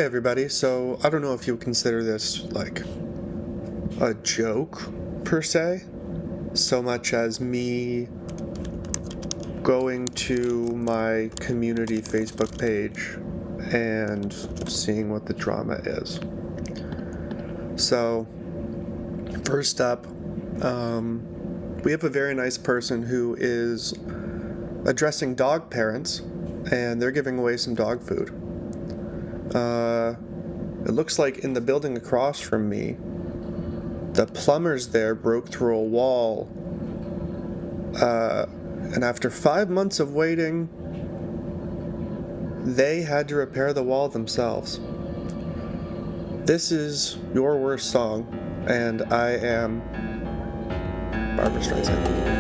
Hey everybody, so I don't know if you would consider this like a joke per se, so much as me going to my community Facebook page and seeing what the drama is. So, first up, we have a very nice person who is addressing dog parents, and they're giving away some dog food. It looks like in the building across from me, the plumbers there broke through a wall, and after 5 months of waiting, they had to repair the wall themselves. This is your worst song, and I am Barbara Streisand.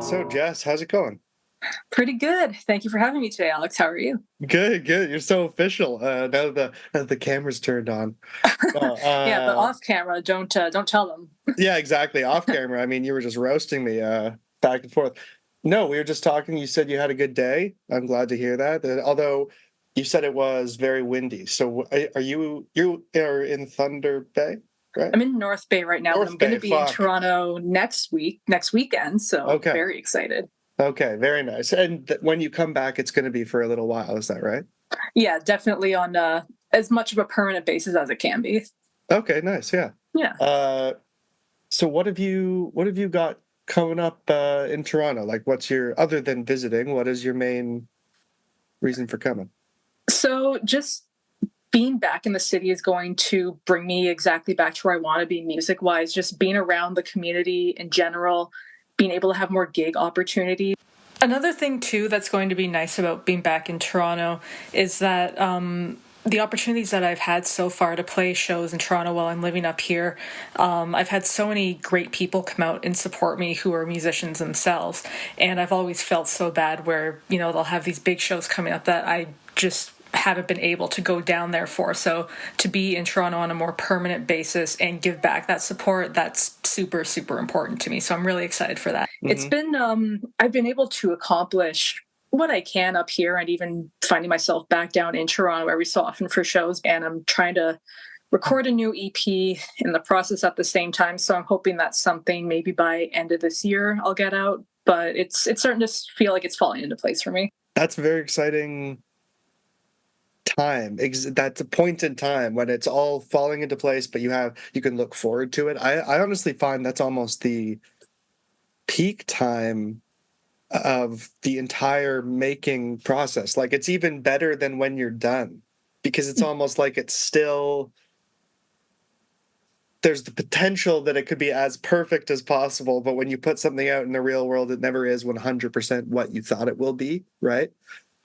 So, Jess, how's it going? Pretty good. Thank you for having me today, Alex. How are you? Good. You're so official. Now the camera's turned on. Yeah, but off camera, don't tell them. Yeah, exactly. Off camera. I mean, you were just roasting me back and forth. No, we were just talking. You said you had a good day. I'm glad to hear that. Although you said it was very windy. So are you are in Thunder Bay? Right? I'm in North Bay right now, but I'm going to be in Toronto next weekend, so okay. Very excited. Okay, very nice. And when you come back, it's going to be for a little while, is that right? Yeah, definitely on as much of a permanent basis as it can be. Okay, nice, yeah. Yeah. So what have you got coming up in Toronto? Like, other than visiting, what is your main reason for coming? So just being back in the city is going to bring me exactly back to where I want to be music-wise, just being around the community in general, being able to have more gig opportunities. Another thing, too, that's going to be nice about being back in Toronto is that the opportunities that I've had so far to play shows in Toronto while I'm living up here, I've had so many great people come out and support me who are musicians themselves. And I've always felt so bad where, they'll have these big shows coming up that I just haven't been able to go down there for. So to be in Toronto on a more permanent basis and give back that support, that's super, super important to me. So I'm really excited for that. Mm-hmm. It's been, I've been able to accomplish what I can up here and even finding myself back down in Toronto every so often for shows. And I'm trying to record a new EP in the process at the same time. So I'm hoping that's something maybe by end of this year I'll get out. But it's starting to feel like it's falling into place for me. That's very exciting time. That's a point in time when it's all falling into place, but you can look forward to it. I honestly find that's almost the peak time of the entire making process. Like, it's even better than when you're done, because it's almost like it's still, there's the potential that it could be as perfect as possible, but when you put something out in the real world, it never is 100% what you thought it will be, right?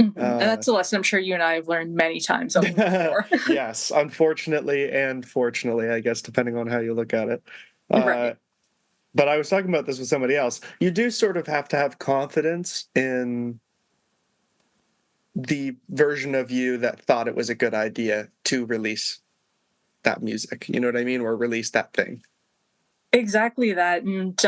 Mm-hmm. And that's a lesson I'm sure you and I have learned many times over before. Yes, unfortunately and fortunately, I guess, depending on how you look at it. Right. But I was talking about this with somebody else. You do sort of have to have confidence in the version of you that thought it was a good idea to release that music. You know what I mean? Or release that thing. Exactly that. And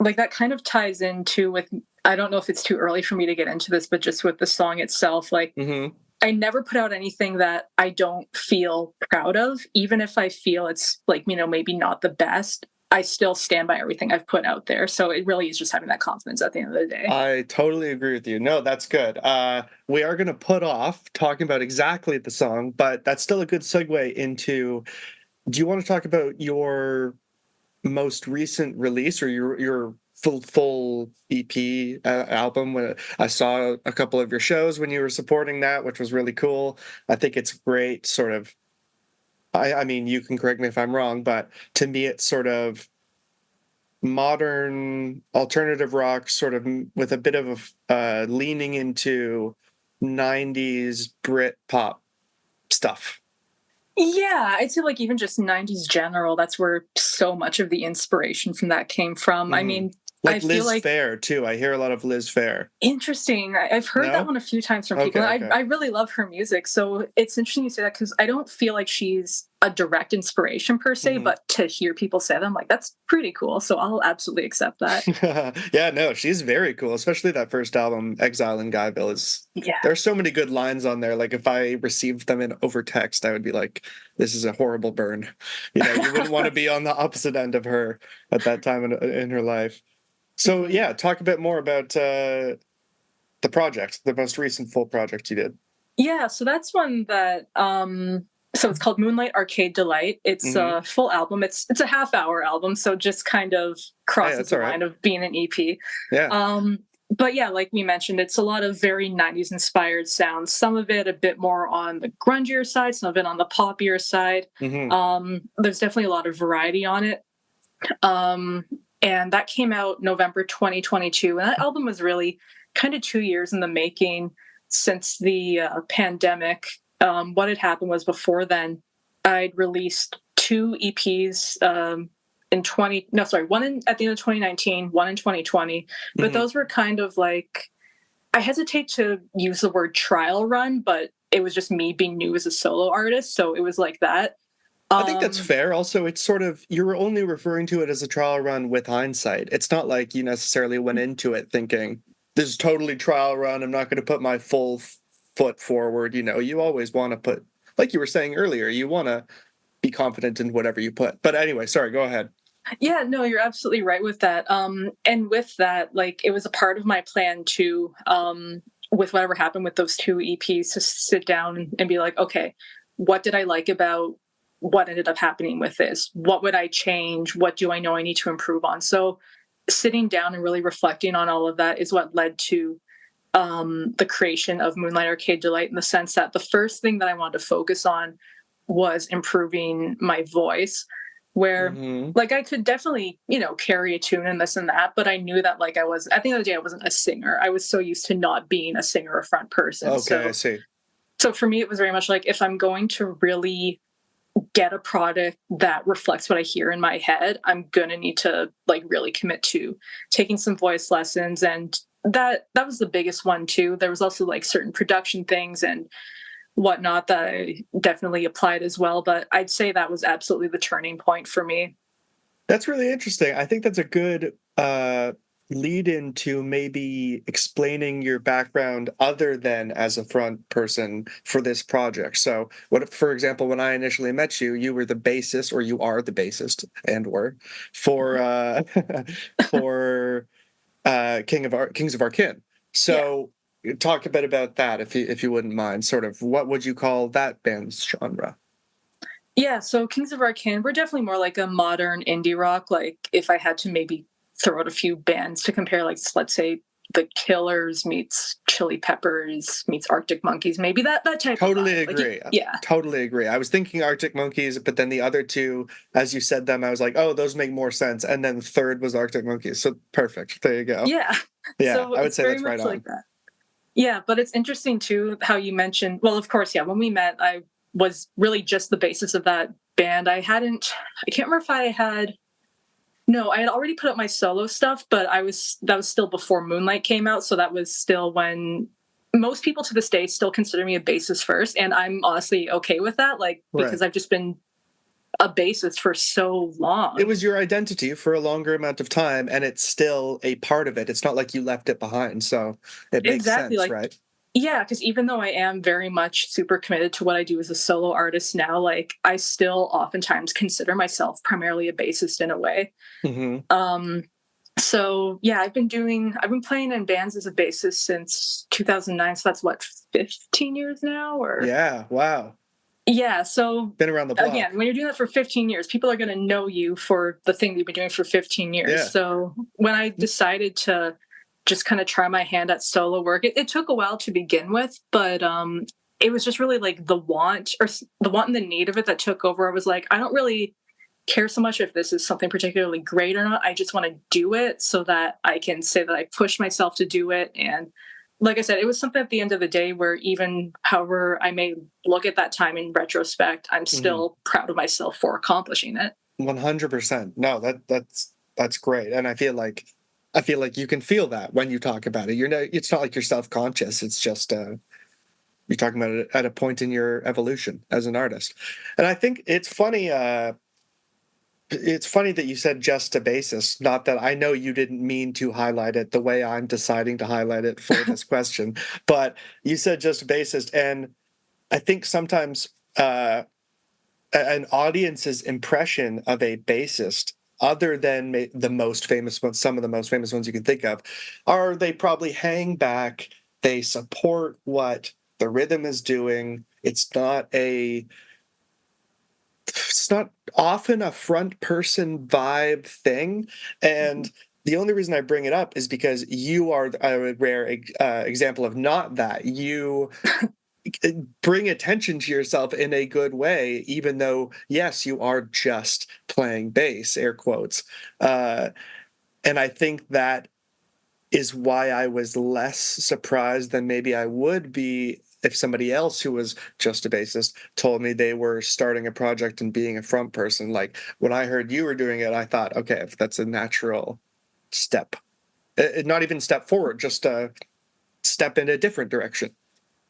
like that kind of ties into with, I don't know if it's too early for me to get into this, but just with the song itself, like Mm-hmm. I never put out anything that I don't feel proud of, even if I feel it's like, maybe not the best. I still stand by everything I've put out there. So it really is just having that confidence at the end of the day. I totally agree with you. No, that's good. We are going to put off talking about exactly the song, but that's still a good segue into, do you want to talk about your most recent release or your full EP album? When I saw a couple of your shows when you were supporting that, which was really cool. I think it's great sort of, I mean, you can correct me if I'm wrong, but to me, it's sort of modern alternative rock, sort of with a bit of a leaning into 90s Britpop stuff. Yeah, I'd say like even just 90s general, that's where so much of the inspiration from that came from. Mm-hmm. I mean, I Like feel Liz like Phair too. I hear a lot of Liz Phair. interesting. I've heard that No? one a few times from people, Okay, and okay. I really love her music. So it's interesting you say that because I don't feel like she's a direct inspiration per se, Mhm. but to hear people say that, I'm like, that's pretty cool. So I'll absolutely accept that. Yeah, no, she's very cool, especially that first album, Exile in Guyville is Yeah. there are so many good lines on there. Like if I received them in over text, I would be like, this is a horrible burn. You know, you wouldn't want to be on the opposite end of her at that time in her life. So Mhm. yeah, talk a bit more about the project, the most recent full project you did. Yeah, so that's one that so it's called Moonlight Arcade Delight. It's Hmm. a full album. It's a half-hour album, so just kind of Hey, crosses that's the all right. line of being an EP. Yeah. Um but yeah, like we mentioned, it's a lot of very 90s inspired sounds. Some of it a bit more on the grungier side, some of it on the poppier side. Hmm. There's definitely a lot of variety on it. Um and that came out November 2022. And that album was really kind of 2 years in the making since the pandemic. What had happened was before then, I'd released two EPs in 20, no, sorry, one at the end of 2019, one in 2020. But Hmm. those were kind of like, I hesitate to use the word trial run, but it was just me being new as a solo artist. So it was like that. I think that's Um, fair. Also, it's sort of you're only referring to it as a trial run with hindsight. It's not like you necessarily went into it thinking this is totally trial run. I'm not going to put my full foot forward. You know, you always want to put, like you were saying earlier, you want to be confident in whatever you put. But anyway, sorry, go ahead. Yeah, no, you're absolutely right with that. And with that, like it was a part of my plan to, with whatever happened with those two EPs, to sit down and be like, okay, what did I like about what ended up happening with this? What would I change? What do I know I need to improve on? So sitting down and really reflecting on all of that is what led to the creation of Moonlight Arcade Delight, in the sense that the first thing that I wanted to focus on was improving my voice, where Hmm. like I could definitely, carry a tune and this and that, but I knew that like I was, at the end of the day, I wasn't a singer. I was so used to not being a singer or front person. Okay, I So see. so for me it was very much like, if I'm going to really get a product that reflects what I hear in my head, I'm gonna need to like really commit to taking some voice lessons. And that was the biggest one too. There was also like certain production things and whatnot that I definitely applied as well. But I'd say that was absolutely the turning point for me. That's really interesting. I think that's a good lead into maybe explaining your background other than as a front person for this project. So, what, for example, when I initially met you, you were the bassist, or you are the bassist, and were for for Kings of our Kin. Yeah. So, talk a bit about that, if you wouldn't mind. Sort of, what would you call that band's genre? Yeah. So Kings of Arcane, we're definitely more like a modern indie rock. Like if I had to maybe throw out a few bands to compare, like let's say The Killers meets Chili Peppers meets Arctic Monkeys, maybe that type of Totally vibe. Like agree. yeah. Totally agree. I was thinking Arctic Monkeys, but then the other two, as you said them, I was like, oh, those make more sense. And then the third was Arctic Monkeys. So perfect. There you go. Yeah. Yeah, So I would it's say very that's right much like on. that. Yeah, but it's interesting too how you mentioned, well, of course, yeah, when we met, I was really just the basis of that band. I can't remember if I had, no, I had already put up my solo stuff, but that was still before Moonlight came out. So that was still when most people to this day still consider me a bassist first. And I'm honestly okay with that, like, Right. because I've just been a bassist for so It long. was your identity for a longer amount of time, and it's still a part of it. It's not like you left it behind. So it makes Exactly. sense, Like, right? yeah, because even though I am very much super committed to what I do as a solo artist now, like I still oftentimes consider myself primarily a bassist in a way. Hmm. Um, so yeah, I've been playing in bands as a bassist since 2009. So that's what, 15 years now, or Yeah. Wow. yeah. So Been around the block. again, when you're doing that for 15 years, people are going to know you for the thing you've been doing for 15 years. Yeah. So when I decided to just kind of try my hand at solo work, it took a while to begin with, but it was just really like the want and the need of it that took over. I was like, I don't really care so much if this is something particularly great or not. I just want to do it so that I can say that I pushed myself to do it. And like I said, it was something at the end of the day where, even however I may look at that time in retrospect, I'm Hmm. still proud of myself for accomplishing it. 100%. No, that's great. And I feel like I feel like you can feel that when you talk about it. It's not like you're self-conscious. It's just you're talking about it at a point in your evolution as an artist. And I think it's funny. It's funny that you said just a bassist. Not that I know you didn't mean to highlight it the way I'm deciding to highlight it for this question, but you said just a bassist, and I think sometimes an audience's impression of a bassist, other than the most famous ones, some of the most famous ones you can think of, are they probably hang back, they support what the rhythm is doing. It's not often a front person vibe thing. And the only reason I bring it up is because you are a rare example of not that. You bring attention to yourself in a good way, even though, yes, you are just playing bass, air quotes. And I think that is why I was less surprised than maybe I would be if somebody else who was just a bassist told me they were starting a project and being a front person. Like when I heard you were doing it, I thought, okay, if that's a natural step, not even step forward, just a step in a different direction.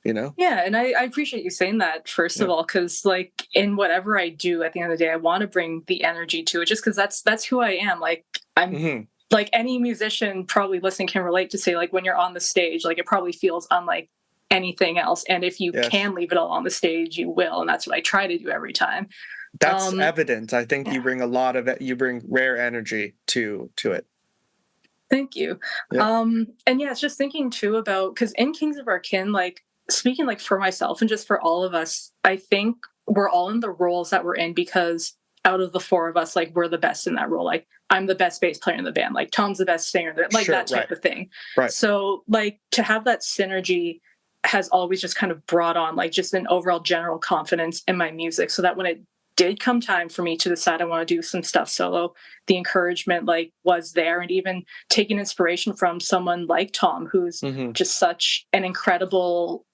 Yeah, and I appreciate you saying that, first of all, because like in whatever I do at the end of the day, I want to bring the energy to it, just because that's who I am. Like I'm like any musician probably listening can relate to say, like, when you're on the stage, like it probably feels unlike anything else, and if you can leave it all on the stage, you will, and that's what I try to do every time. That's evident. I think you bring a lot of it. You bring rare energy to it. Thank you. And yeah, it's just thinking too about, because in Kings of Our Kin, like speaking like for myself and just for all of us, I think we're all in the roles that we're in because out of the four of us, like we're the best in that role. Like I'm the best bass player in the band, like Tom's the best singer, like that type of thing. Right. So like to have that synergy has always just kind of brought on like just an overall general confidence in my music, so that when it did come time for me to decide I want to do some stuff solo, the encouragement like was there. And even taking inspiration from someone like Tom, who's just such an incredible,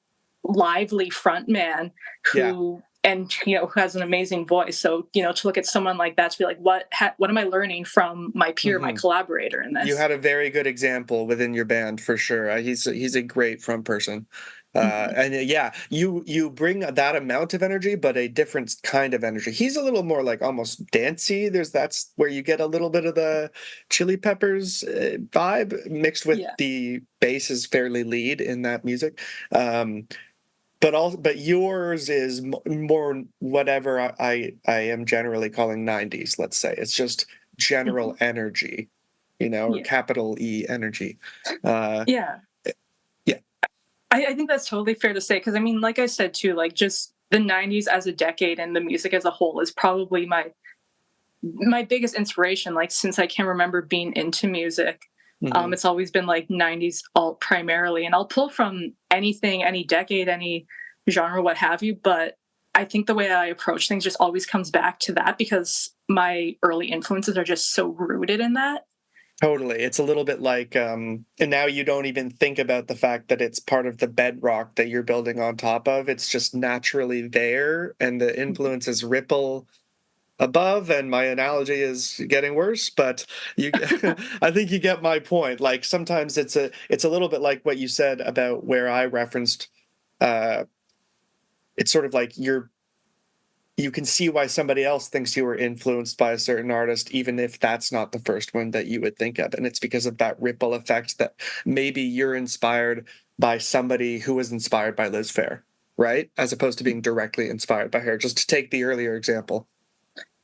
lively front man who and who has an amazing voice. So to look at someone like that to be like, what am I learning from my peer, my collaborator in this? You had a very good example within your band for sure. He's a great front person. And you bring that amount of energy, but a different kind of energy. He's a little more like almost dancey. That's where you get a little bit of the Chili Peppers vibe mixed with the bass is fairly lead in that music. But yours is more whatever I am generally calling 90s, let's say. It's just general energy, or capital E energy. I think that's totally fair to say, because I mean, like I said too, like just the 90s as a decade and the music as a whole is probably my biggest inspiration, like since I can remember being into music. It's always been like 90s alt primarily, and I'll pull from anything, any decade, any genre, what have you, but I think the way I approach things just always comes back to that, because my early influences are just so rooted in that. Totally. It's a little bit like, and now you don't even think about the fact that it's part of the bedrock that you're building on top of. It's just naturally there, and the influences ripple above. And my analogy is getting worse, but I think you get my point. Like sometimes it's a little bit like what you said about where I referenced. It's sort of like you can see why somebody else thinks you were influenced by a certain artist, even if that's not the first one that you would think of. And it's because of that ripple effect that maybe you're inspired by somebody who was inspired by Liz Phair, right? As opposed to being directly inspired by her, just to take the earlier example.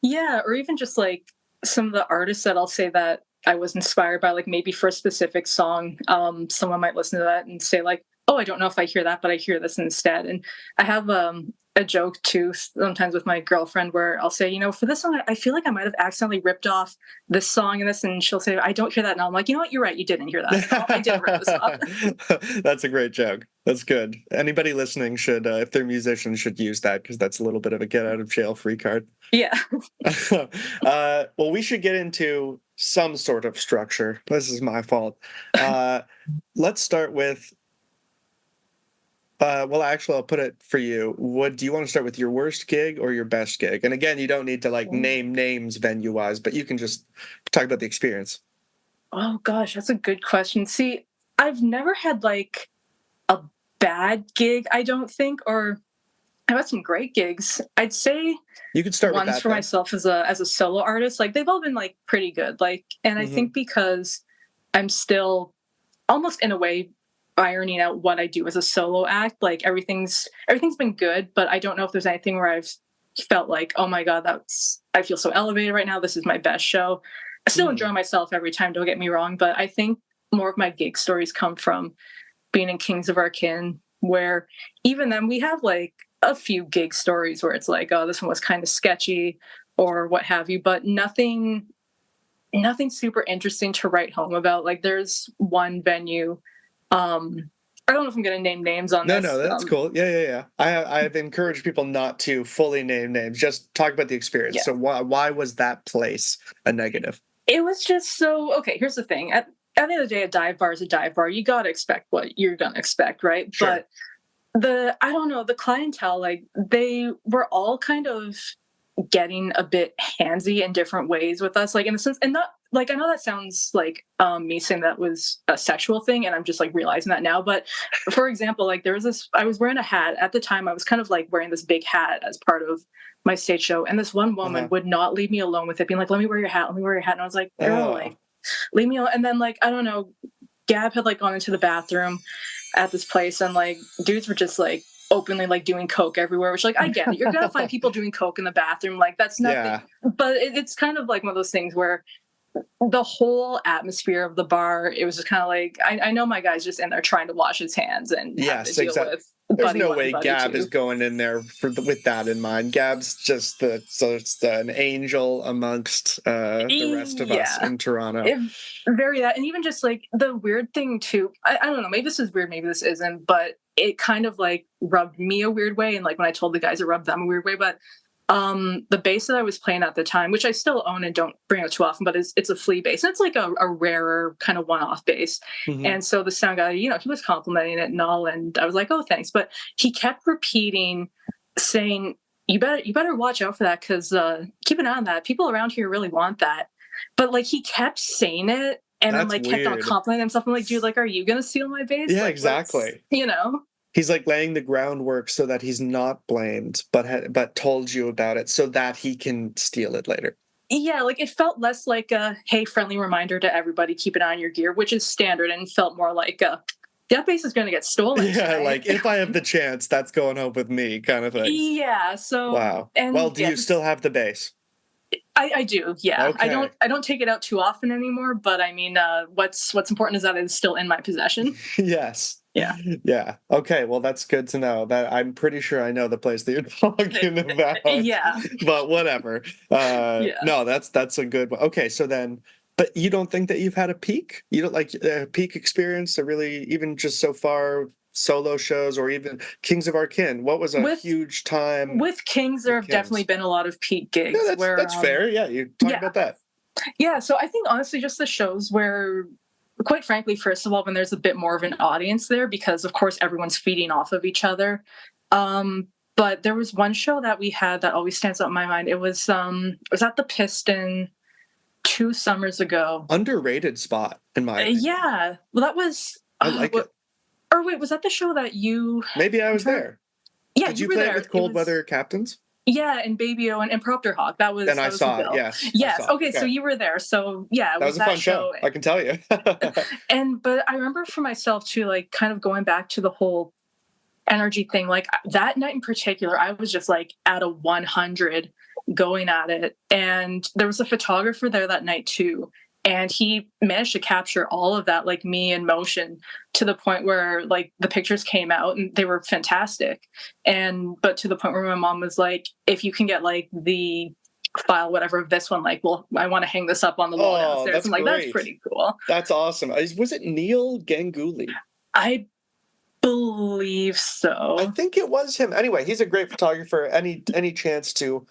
Yeah, or even just like some of the artists that I'll say that I was inspired by, like maybe for a specific song, someone might listen to that and say like, oh, I don't know if I hear that, but I hear this instead. And I have a joke too sometimes with my girlfriend where I'll say, for this song, I feel like I might have accidentally ripped off this song and this, and she'll say, I don't hear that. And I'm like, you know what? You're right. You didn't hear that. No, I did rip this off. That's a great joke. That's good. Anybody listening should, if they're musicians, should use that, because that's a little bit of a get out of jail free card. Yeah. Well, we should get into some sort of structure. This is my fault. Let's start with, well, actually, I'll put it for you. Do you want to start with your worst gig or your best gig? And again, you don't need to name names venue-wise, but you can just talk about the experience. Oh gosh, that's a good question. See, I've never had like a bad gig, I don't think, or I've had some great gigs. I'd say You could start with ones that for then. myself as a solo artist, like they've all been like pretty good. Like, and I Mm-hmm. think because I'm still almost in a way ironing out what I do as a solo act, like everything's been good, but I don't know if there's anything where I've felt like, oh my god, that's I feel so elevated right now. This is my best show. I still enjoy myself every time, don't get me wrong, but I think more of my gig stories come from being in Kings of Our Kin, where even then we have like a few gig stories where it's like, oh, this one was kind of sketchy or what have you, but nothing super interesting to write home about. Like there's one venue, I don't know if I'm going to name names on No, this. no, that's cool. Yeah. I've encouraged people not to fully name names. Just talk about the experience. Yeah, So why was that place a negative? it was just so okay. Here's the thing: at the end of the day, a dive bar is a dive bar. You gotta expect what you're gonna expect, right? Sure. But I don't know, the clientele, like they were all kind of getting a bit handsy in different ways with us, like in the sense, and not like I know that sounds like me saying that was a sexual thing, and I'm just like realizing that now. But for example, like there was this, I was wearing a hat at the time. I was kind of like wearing this big hat as part of my stage show, and this one woman Uh-huh. would not leave me alone with it, being like, "Let me wear your hat. Let me wear your hat." And I was like, "Girl, Oh. like leave me alone." And then like I don't know, Gab had like gone into the bathroom at this place, and like dudes were just like openly like doing coke everywhere, which like I get it, you're gonna find people doing coke in the bathroom, like that's nothing, Yeah. but it's kind of like one of those things where the whole atmosphere of the bar, it was just kind of like I know my guy's just in there trying to wash his hands and having to Yes, deal exactly. with There's buddy no one and way buddy Gab is two. going in there with that in mind. Gab's just an angel amongst the rest of us Yeah, in Toronto. it very that, and even just like the weird thing too, I don't know, maybe this is weird, maybe this isn't, but it kind of like rubbed me a weird way, and like when I told the guys it rubbed them a weird way. But the bass that I was playing at the time, which I still own and don't bring out too often, but it's a flea bass, and it's like a rarer kind of one-off bass. Mm-hmm. And so the sound guy, he was complimenting it and all, and I was like, oh thanks, but he kept repeating, saying, you better watch out for that, because keep an eye on that, people around here really want that. But like he kept saying it and then That's like kept on weird. complimenting himself. I'm like, dude, like, are you gonna steal my bass? Yeah, Like, what's exactly. He's like laying the groundwork so that he's not blamed, but told you about it so that he can steal it later. Yeah, like it felt less like a hey, friendly reminder to everybody, keep an eye on your gear, which is standard, and felt more like that bass is going to get stolen Yeah, tonight. like if I have the chance, that's going home with me, kind of thing. Yeah, so Wow. Well, and do yeah, you still have the bass? I do. Yeah, Okay. I don't take it out too often anymore, but I mean, what's important is that it's still in my possession. Yes. Yeah. Yeah. Okay. Well, that's good to know. That I'm pretty sure I know the place that you're talking about, Yeah. but whatever. Yeah. No, that's a good one. Okay. So then, but you don't think that you've had a peak? You don't like a peak experience, or really even just so far solo shows or even Kings of Our Kin? What was a With huge time with Kings, there with have definitely Kings? been a lot of peak Yeah, gigs where that's fair. Yeah, you talk yeah. about that. Yeah, so I think honestly just the shows where quite frankly, first of all, when there's a bit more of an audience there, because of course everyone's feeding off of each other. But there was one show that we had that always stands out in my mind. It was at the Piston 2 summers ago. Underrated spot, in my opinion. Yeah. Well, that was I like it. or wait, was that the show that you Maybe I I'm was trying- there. Yeah, Did you you were play it there. with Cold Weather Captains? Yeah, and Baby O and Proctor Hawk. And I That was the saw it. bill. Yes, I Yes. saw it. Okay, so Okay, you were there. So yeah, it that was was a that fun show. show. I can tell you. And but I remember for myself too, like kind of going back to the whole energy thing, like that night in particular, I was just like at a 100 going at it. And there was a photographer there that night too, and he managed to capture all of that, like me in motion, to the point where like the pictures came out and they were fantastic. And but to the point where my mom was like, if you can get like the file whatever of this one, like, well, I want to hang this up on the wall Oh, downstairs. that's I'm like, that's great. pretty cool. That's awesome. Was it Neil Ganguly? I believe I so. think it was him. Anyway, he's a great photographer. Any chance to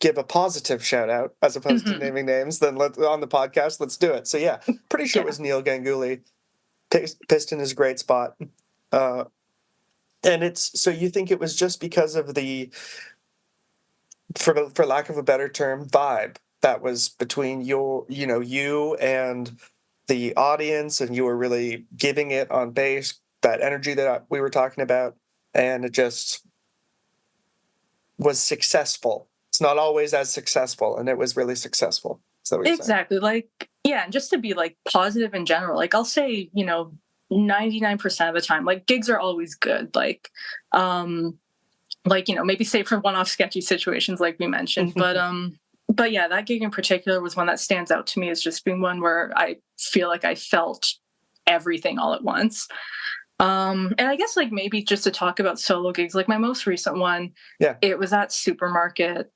give a positive shout out as opposed to Hmm. naming names, then on the podcast, let's do it. So yeah, pretty sure it Yeah. was Neil Ganguly. Piston is a great spot. Uh, and it's so you think it was just because of the, for lack of a better term, vibe that was between you and the audience, and you were really giving it on bass, that energy that we were talking about, and it just was successful. It's not always as successful, and it was really successful. Is that what you're saying? Exactly. Like, yeah, and just to be like positive in general, like I'll say, 99% of the time, like gigs are always good. Maybe say for one-off sketchy situations like we mentioned, but yeah, that gig in particular was one that stands out to me as just being one where I feel like I felt everything all at once. And I guess like maybe just to talk about solo gigs, like my most recent one, Yeah. it was at Supermarket.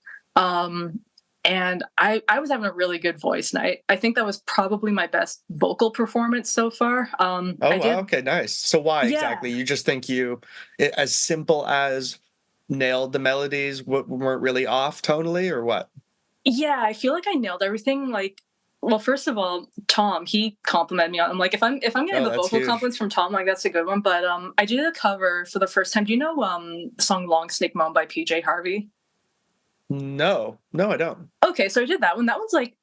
And I was having a really good voice night. I think that was probably my best vocal performance so far. Oh, wow. Okay, nice. So why exactly? You just think as simple as nailed the melodies, weren't really off tonally, or what? Yeah, I feel like I nailed everything. Like, well, first of all, Tom, he complimented me on. I'm like, if I'm getting the that's vocal huge. compliments from Tom, like that's a good one. But I did a cover for the first time. Do you know the song "Long Snake Moan" by PJ Harvey? No, I don't. Okay, so I did that one. That one's like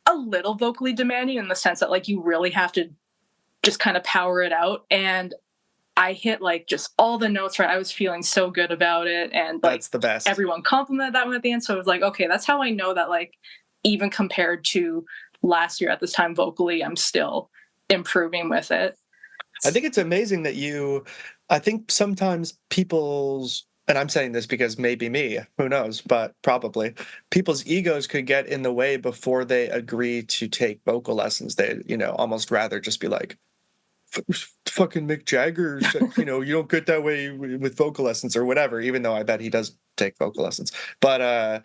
a little vocally demanding in the sense that like you really have to just kind of power it out. And I hit like just all the notes right. I was feeling so good about it, and like That's the best. everyone complimented that one at the end. So it was like, okay, that's how I know that like even compared to last year at this time vocally, I'm still improving with it. I think it's amazing that I think sometimes and I'm saying this because maybe me, who knows, but probably people's egos could get in the way before they agree to take vocal lessons. They, almost rather just be like, fucking Mick Jagger, you don't get that way with vocal lessons or whatever, even though I bet he does take vocal lessons. But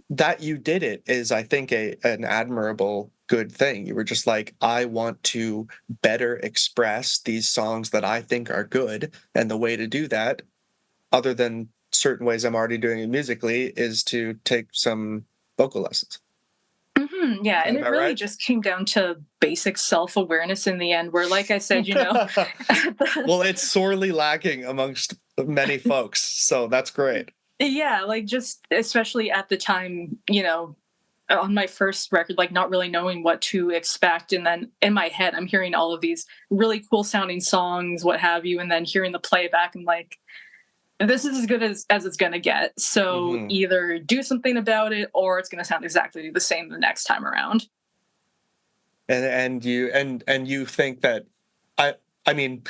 that you did it is, I think, an admirable good thing. You were just like, I want to better express these songs that I think are good, and the way to do that, other than certain ways I'm already doing it musically, is to take some vocal lessons. Mm-hmm, yeah, and it really just came down to basic self-awareness in the end, where, like I said, well, it's sorely lacking amongst many folks, so that's great. Yeah, like just especially at the time, on my first record, like not really knowing what to expect. And then in my head, I'm hearing all of these really cool sounding songs, what have you, and then hearing the playback and like, this is as good as it's going to get. So either do something about it or it's going to sound exactly the same the next time around. And you think that, I mean,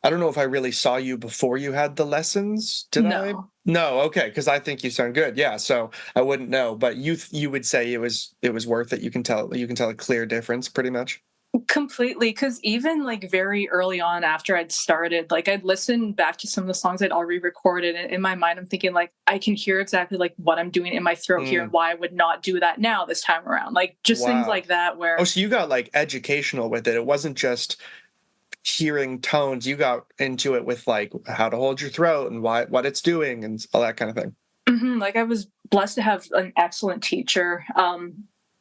I don't know if I really saw you before you had the lessons. Did I? No. Okay. Because I think you sound good. Yeah. So I wouldn't know, but you would say it was worth it. You can tell a clear difference pretty much. Completely. Because even like very early on after I'd started, like I'd listen back to some of the songs I'd already recorded, and in my mind, I'm thinking like, I can hear exactly like what I'm doing in my throat here and why I would not do that now this time around. Like just things like that where. Oh, so you got like educational with it. It wasn't just hearing tones. You got into it with like how to hold your throat and what it's doing and all that kind of thing. Mm-hmm. Like I was blessed to have an excellent teacher.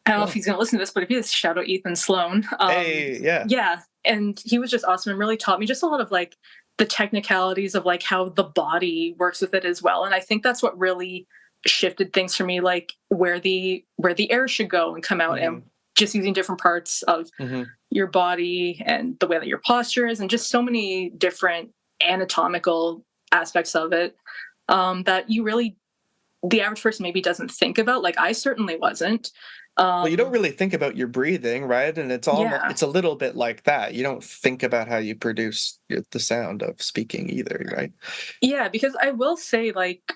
I don't know if he's going to listen to this, but if he is, shout out Ethan Sloan. Hey, yeah. Yeah. And he was just awesome and really taught me just a lot of like the technicalities of like how the body works with it as well. And I think that's what really shifted things for me, like where the air should go and come out, and just using different parts of your body and the way that your posture is, and just so many different anatomical aspects of it that the average person maybe doesn't think about. Like I certainly wasn't. Well, you don't really think about your breathing, right? And it's it's a little bit like that. You don't think about how you produce the sound of speaking either, right? Yeah, because I will say, like,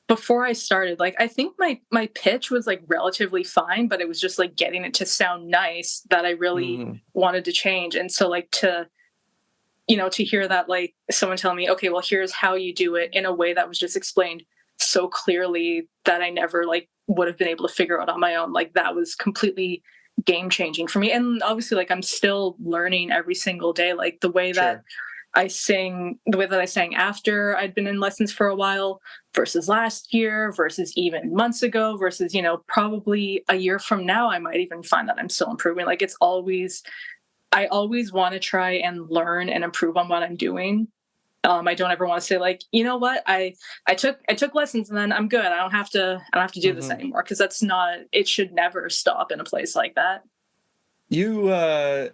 before I started, like, I think my pitch was like relatively fine, but it was just like getting it to sound nice that I really wanted to change. And so like to hear that, like someone telling me, okay, well, here's how you do it in a way that was just explained so clearly that I never like would have been able to figure out on my own. Like that was completely game changing for me. And obviously like I'm still learning every single day, like the way that I sang after I'd been in lessons for a while versus last year versus even months ago versus, probably a year from now, I might even find that I'm still improving. Like I always want to try and learn and improve on what I'm doing. I don't ever want to say like, you know what, I took lessons and then I'm good. I don't have to do this anymore, because it should never stop in a place like that. You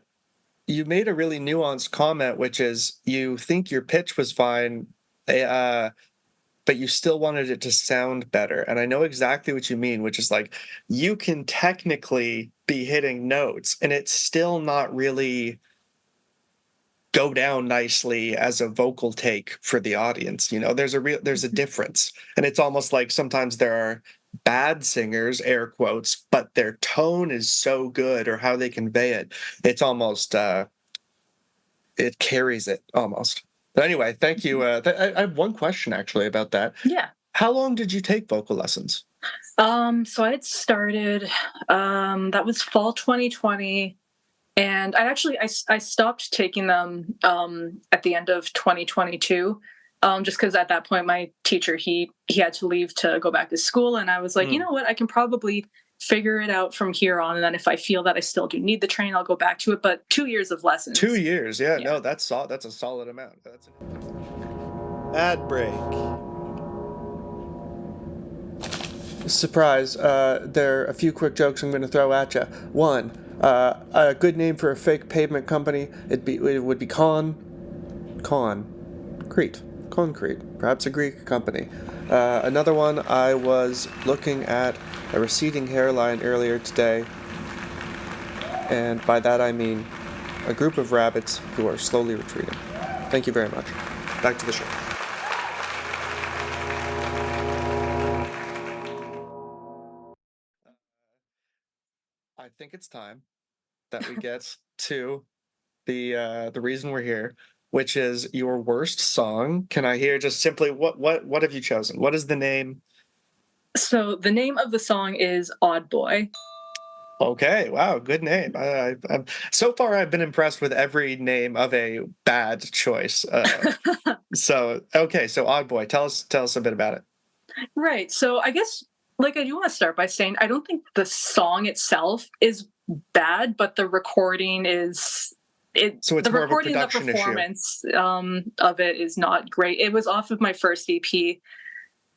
made a really nuanced comment, which is you think your pitch was fine, but you still wanted it to sound better. And I know exactly what you mean, which is like you can technically be hitting notes and it's still not really go down nicely as a vocal take for the audience. There's a difference. And it's almost like sometimes there are bad singers, air quotes, but their tone is so good, or how they convey it, it's almost it carries it almost. But anyway, thank you. I have one question actually about that. Yeah. How long did you take vocal lessons? So I had started, that was fall 2020. And I stopped taking them at the end of 2022, just because at that point my teacher he had to leave to go back to school, and I was like, you know what, I can probably figure it out from here on, and then if I feel that I still do need the training, I'll go back to it. But 2 years of lessons. 2 years, yeah. No, that's a solid amount. Ad break. Surprise! There are a few quick jokes I'm going to throw at you. One. A good name for a fake pavement company, it would be Concrete, perhaps a Greek company. Another one, I was looking at a receding hairline earlier today, and by that I mean a group of rabbits who are slowly retreating. Thank you very much. Back to the show. I think it's time that we get to the reason we're here, which is your worst song. Can I hear just simply what have you chosen? What is the name? So the name of the song is Odd Boy. Okay, wow, good name. So far I've been impressed with every name of a bad choice. So Odd Boy, tell us a bit about it. Right. So I guess I do want to start by saying I don't think the song itself is bad, but the recording is So it's the more recording of a and the production performance of it is not great. It was off of my first EP,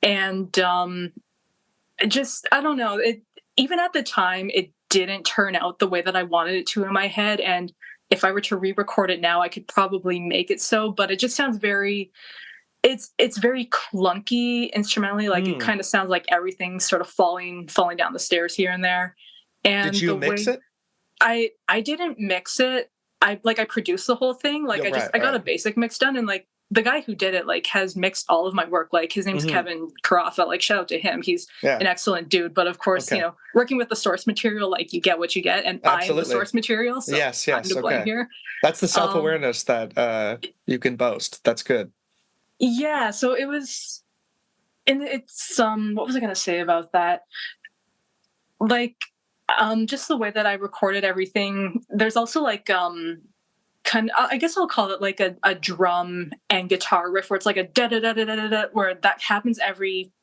and I don't know. Even at the time, it didn't turn out the way that I wanted it to in my head. And if I were to re-record it now, I could probably make it so. But it just sounds very. It's very clunky instrumentally. It kind of sounds like everything's sort of falling down the stairs here and there. And did you mix it? I didn't mix it. I produced the whole thing. I got a basic mix done, and the guy who did it has mixed all of my work. His name's Kevin Carafa. Shout out to him. He's an excellent dude. But of course, working with the source material, you get what you get, and I am the source material. So yes, I'm to blame here. That's the self-awareness that you can boast. That's good. Yeah. So it was, and it's what was I going to say about that? Just the way that I recorded everything. There's also I guess I'll call it a drum and guitar riff where it's a da da da da da da, where that happens every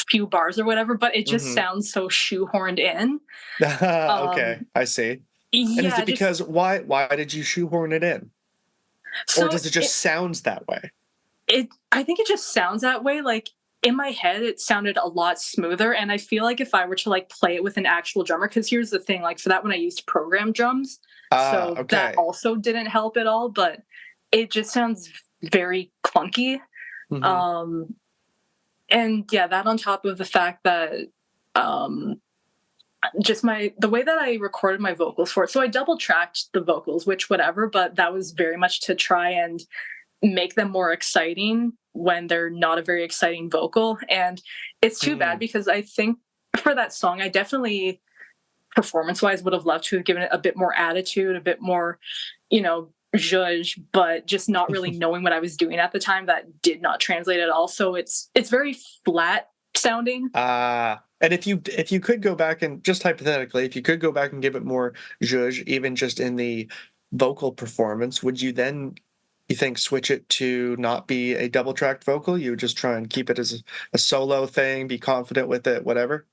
few bars or whatever, but it just sounds so shoehorned in. Okay, I see. Yeah, and is it because why did you shoehorn it in? Or does it just sounds that way? I think it just sounds that way. In my head, it sounded a lot smoother, and I feel if I were to play it with an actual drummer, because here's the thing, for that one I used program drums, so that also didn't help at all. But it just sounds very clunky, and yeah, that on top of the fact that just the way that I recorded my vocals for it. So I double tracked the vocals, which whatever, but that was very much to try and make them more exciting when they're not a very exciting vocal. And it's too bad, because I think for that song, I definitely performance-wise would have loved to have given it a bit more attitude, a bit more, zhuzh, but just not really knowing what I was doing at the time, that did not translate at all. So it's very flat sounding. And if you could go back and just hypothetically, if you could go back and give it more zhuzh, even just in the vocal performance, would you then, you think, switch it to not be a double tracked vocal? You would just try and keep it as a solo thing, be confident with it, whatever?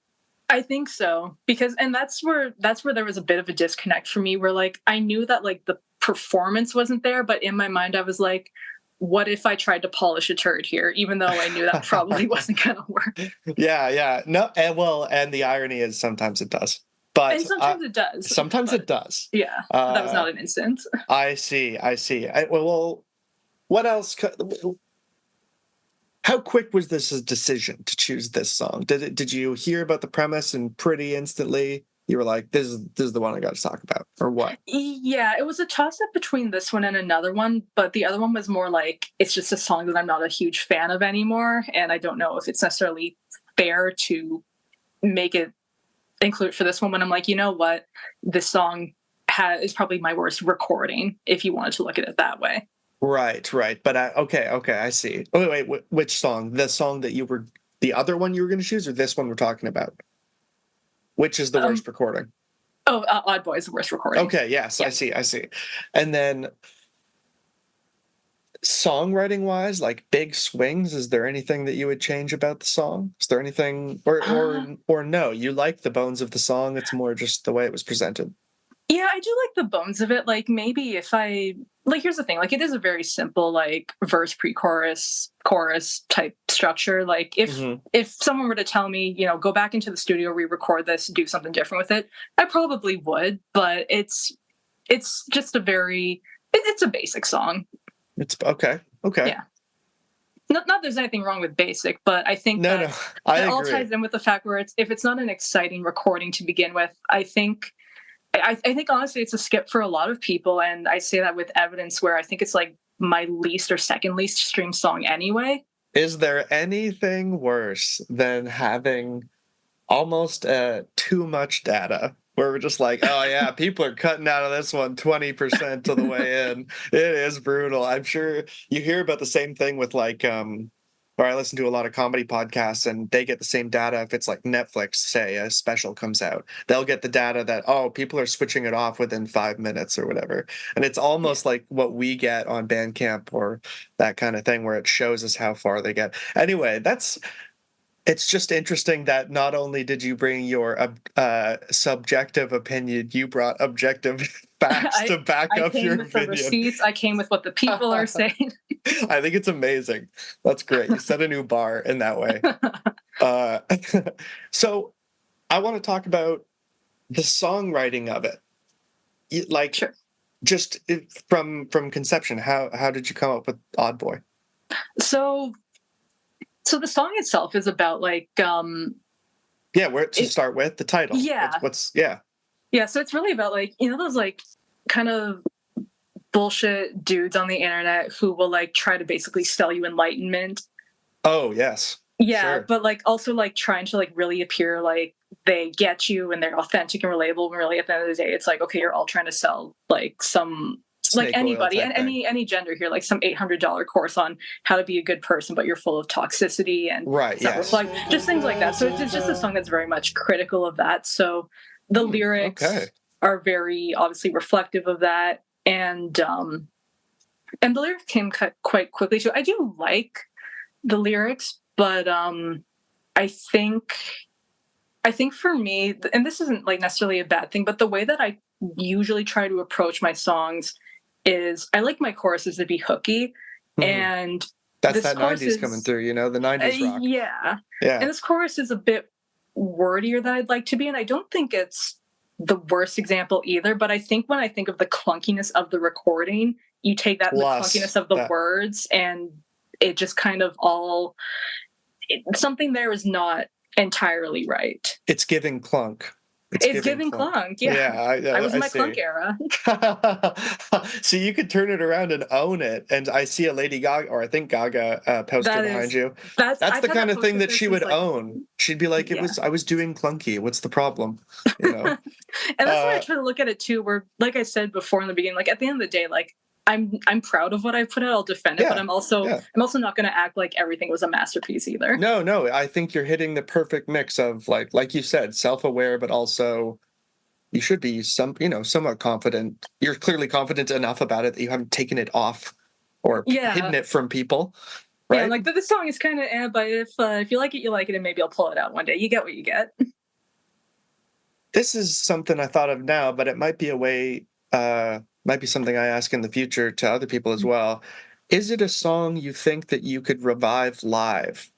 I think so, because, and that's where there was a bit of a disconnect for me, where I knew that the performance wasn't there, but in my mind I was like, what if I tried to polish a turd here, even though I knew that probably wasn't going to work. Yeah. No, and the irony is sometimes it does. But And sometimes it does. sometimes but it does. Yeah, that was not an instant. I see. Well, what else? How quick was this a decision to choose this song? Did you hear about the premise and pretty instantly you were like, this is the one I got to talk about, or what? Yeah, it was a toss up between this one and another one, but the other one was more like it's just a song that I'm not a huge fan of anymore, and I don't know if it's necessarily fair to make it include for this one when I'm like, you know what, this song is probably my worst recording if you wanted to look at it that way. Right. But okay, I see. Oh wait, which song? The song that the other one you were going to choose, or this one we're talking about? Which is the worst recording? Oh, Odd Boy is the worst recording. Okay, yes, yeah. I see. And then songwriting wise, like big swings, is there anything that you would change about the song? Is there anything, or no, you like the bones of the song, it's more just the way it was presented? Yeah, I do like the bones of it. Like maybe if I like, here's the thing, like it is a very simple like verse pre-chorus chorus type structure. Like if someone were to tell me, you know, go back into the studio, re-record this, do something different with it, I probably would. But it's just it's a basic song. It's okay. Yeah. Not there's anything wrong with basic, but I think it all ties in with the fact where if it's not an exciting recording to begin with, I think honestly it's a skip for a lot of people, and I say that with evidence where I think it's like my least or second least streamed song anyway. Is there anything worse than having almost too much data where we're just like, oh yeah, people are cutting out of this one 20% to the way in? It is brutal. I'm sure you hear about the same thing with like or I listen to a lot of comedy podcasts, and they get the same data. If it's like Netflix, say a special comes out, they'll get the data that, oh, people are switching it off within 5 minutes or whatever. And it's almost like what we get on Bandcamp or that kind of thing, where it shows us how far they get. Anyway, it's just interesting that not only did you bring your subjective opinion, you brought objective facts to back up your opinion. I came with the receipts. I came with what the people are saying. I think it's amazing. That's great. You set a new bar in that way. So I want to talk about the songwriting of it. Like, sure. Just from conception, how did you come up with Odd Boy? So the song itself is about like where to start with the title. Yeah. Yeah, so it's really about like, you know, those like kind of bullshit dudes on the internet who will like try to basically sell you enlightenment. Oh, yes. Yeah, sure. But like also like trying to like really appear like they get you and they're authentic and relatable, when really at the end of the day it's like, okay, you're all trying to sell like some Snake like anybody and any gender here, like some $800 course on how to be a good person, but you're full of toxicity and like just things like that. So it's just a song that's very much critical of that. So the lyrics are very obviously reflective of that, and the lyrics came quite quickly too. I do like the lyrics, but I think for me, and this isn't like necessarily a bad thing, but the way that I usually try to approach my songs is I like my choruses to be hooky, and that's that 90s coming through, you know, the 90s rock. Yeah. And this chorus is a bit wordier than I'd like to be, and I don't think it's the worst example either, but I think when I think of the clunkiness of the recording, you take that the clunkiness of the words, and it just kind of something there is not entirely right. It's giving clunk. It's giving clunk. Yeah. I was in my clunk era. So you could turn it around and own it. And I see a Lady Gaga, or I think Gaga poster behind you. That's the kind of thing that she would own. She'd be like, I was doing clunky. What's the problem? You know? And that's why I try to look at it too, where, like I said before in the beginning, like at the end of the day, like I'm proud of what I put out. I'll defend it, but I'm also not going to act like everything was a masterpiece either. No, I think you're hitting the perfect mix of like you said, self-aware, but also you should be somewhat confident. You're clearly confident enough about it that you haven't taken it off or hidden it from people. Right? Yeah, like this song is kind of but if you like it, you like it, and maybe I'll pull it out one day. You get what you get. This is something I thought of now, but it might be a way. Might be something I ask in the future to other people as well. Is it a song you think that you could revive live?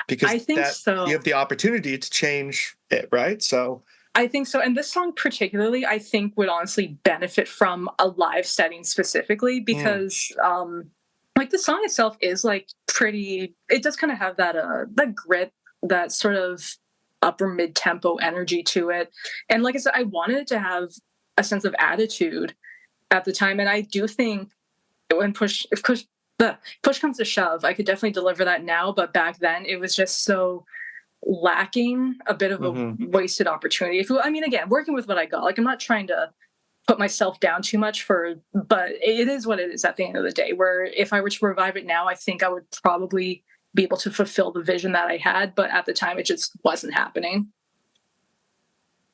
Because I think so. You have the opportunity to change it, right? So I think so. And this song particularly, I think would honestly benefit from a live setting specifically because like the song itself is like pretty, it does kind of have that grit, that sort of upper mid tempo energy to it. And like I said, I wanted it to have a sense of attitude at the time. And I do think when push comes to shove, I could definitely deliver that now. But back then it was just so lacking, a bit of a wasted opportunity. I mean, again, working with what I got, like I'm not trying to put myself down too much but it is what it is at the end of the day, where if I were to revive it now, I think I would probably be able to fulfill the vision that I had. But at the time, it just wasn't happening.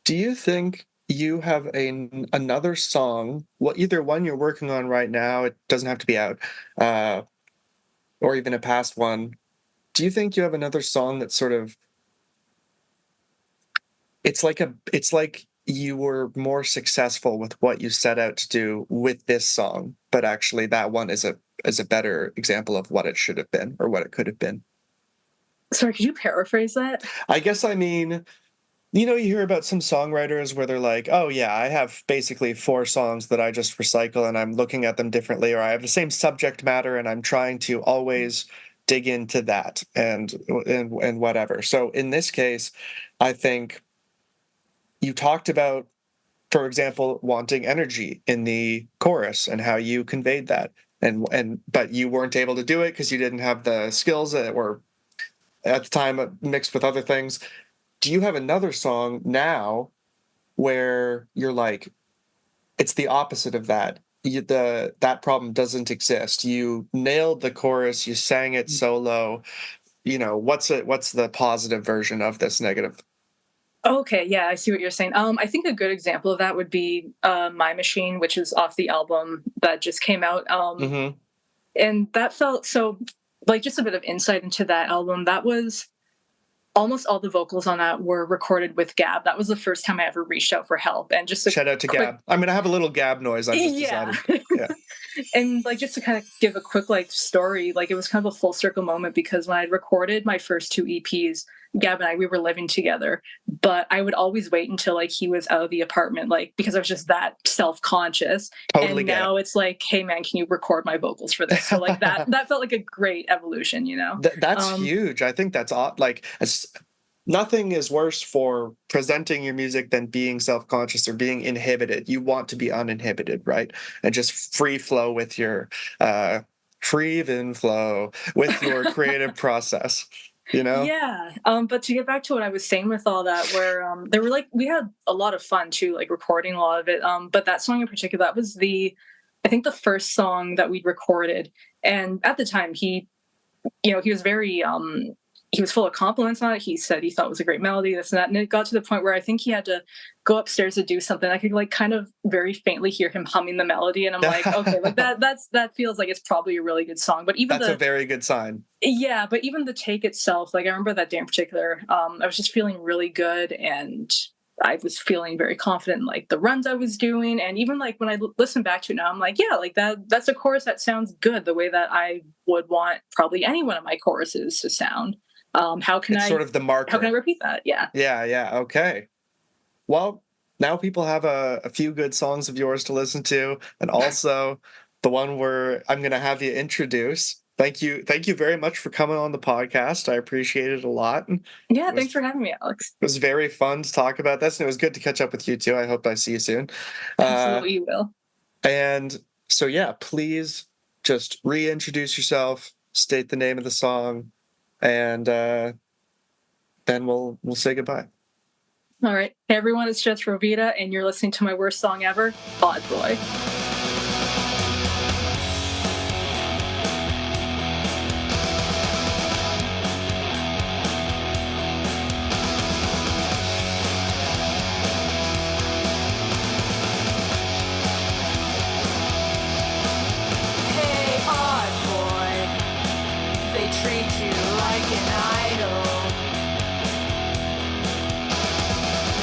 Do you think you have another song, either one you're working on right now, it doesn't have to be out, or even a past one. Do you think you have another song that sort of, it's like you were more successful with what you set out to do with this song, but actually that one is a better example of what it should have been or what it could have been? Sorry, could you paraphrase that? I guess I mean, you hear about some songwriters where they're like, oh yeah, I have basically 4 songs that I just recycle and I'm looking at them differently, or I have the same subject matter and I'm trying to always dig into that and whatever. So in this case, I think you talked about, for example, wanting energy in the chorus and how you conveyed that, but you weren't able to do it because you didn't have the skills that were at the time mixed with other things. Do you have another song now where you're like, it's the opposite of that? That problem doesn't exist. You nailed the chorus. You sang it solo. What's the positive version of this negative? Okay, yeah, I see what you're saying. I think a good example of that would be My Machine, which is off the album that just came out. And that felt so, like, just a bit of insight into that album. That was almost all the vocals on that were recorded with Gab. That was the first time I ever reached out for help. And just shout out to Gab. I'm gonna have a little Gab noise. I just decided. Yeah. And like, just to kind of give a quick story, like it was kind of a full circle moment because when I recorded my first 2 EPs, Gab and we were living together, but I would always wait until like he was out of the apartment, like because I was just that self-conscious. Totally. And now it's like, hey man, can you record my vocals for this? So like that felt like a great evolution, That's huge. I think that's like nothing is worse for presenting your music than being self-conscious or being inhibited. You want to be uninhibited, right? And just free flow with your creative process. Yeah. But to get back to what I was saying with all that, where there were we had a lot of fun too, like recording a lot of it. But that song in particular, that was I think the first song that we'd recorded. And at the time he was very he was full of compliments on it. He said he thought it was a great melody, this and that. And it got to the point where I think he had to go upstairs to do something. I could kind of very faintly hear him humming the melody. And I'm like, okay, that feels like it's probably a really good song. But even that's a very good sign. Yeah. But even the take itself, I remember that day in particular, I was just feeling really good. And I was feeling very confident in the runs I was doing. And even when I listen back to it now, I'm like, yeah, that's a chorus that sounds good the way that I would want probably any one of my choruses to sound. Sort of the marker. How can I repeat that? Yeah. Yeah. Okay. Well, now people have a few good songs of yours to listen to, and also the one where I'm going to have you introduce. Thank you very much for coming on the podcast. I appreciate it a lot. Yeah, thanks for having me, Alex. It was very fun to talk about this, and it was good to catch up with you too. I hope I see you soon. Absolutely, you will. And so, yeah, please just reintroduce yourself, state the name of the song, and then we'll say goodbye. All right. Hey, everyone, it's Jess Roveda, and you're listening to my worst song ever, Bad Boy.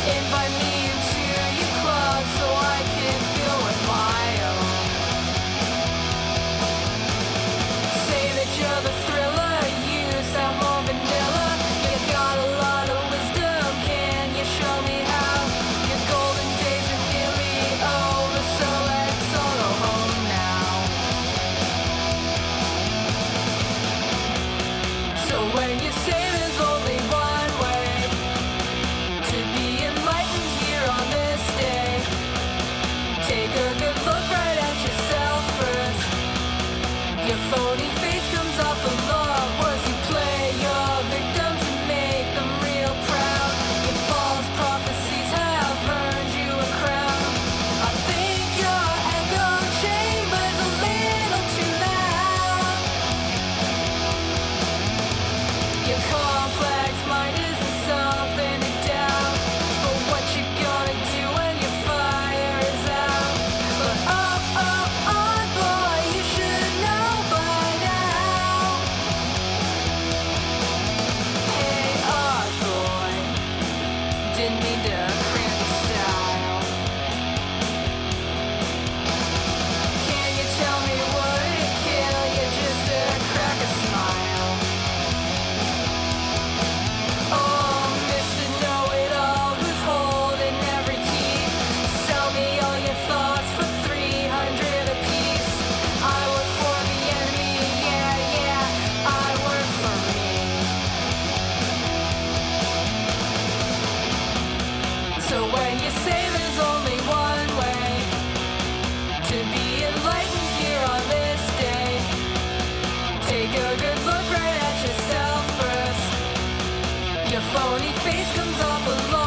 Invite me into your club so I can feel with my So when you say there's only one way to be enlightened here on this day, take a good look right at yourself first. Your phony face comes off a lot.